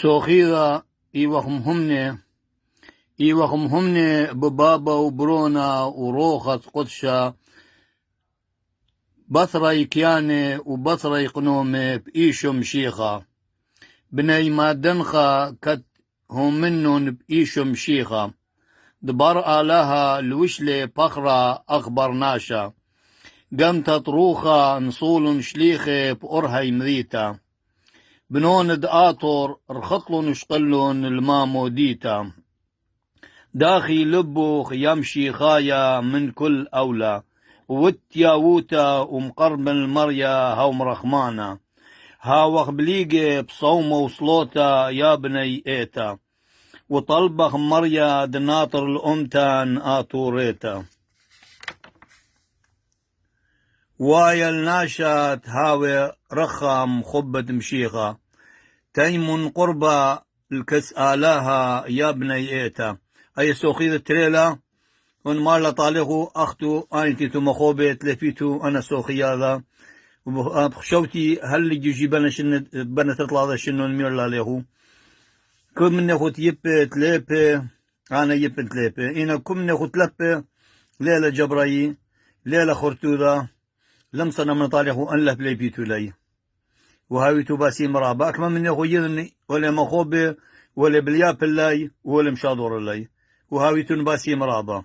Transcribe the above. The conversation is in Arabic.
سوخيغا إيوهم همني ببابا وبرونا وروخة قدشة بثري كياني وبثري قنومي بإيشو مشيخة بني ما دنخا كت هم منن بإيشو مشيخة دبر آلها الوشلي بخرة أخبر ناشا قمت طروخة نصول شليخة بأرهي مذيتا بنون دآطر رخطلون شقلون المامو ديتا داخي لبوخ يمشي خايا من كل أولى وتياوتا ومقرب المريا هاو مرخمانا هاوخ بليقي بصومة وصلوتا يا بني إيتا وطلبخ مريا دناطر الأمتان آتوريتا وايا الناشات هاوي رخام خبة مشيخة تيمن قربة الكس آلاها يا بني إيتا أي سوخيذ التريلا ون مالا طالقو أختو آنتي تو مخوبة لفيتو أنا سوخي هذا وبخشوتي هل يجي بنا تطلع هذا شنو نمير لاليهو كل من يخوت يبت ليبي أنا يبت ليبي إنا كل من يخوت لبي ليلة جبراي ليلة خرتوذا لمصنا من طالقو أن لف ليبيتو لي وهاويتو باسي مرابا أكما من يخو يذني ولا مخوبة ولا بلياب اللي ولا مشاضور اللي وهاويتو باسي مرابا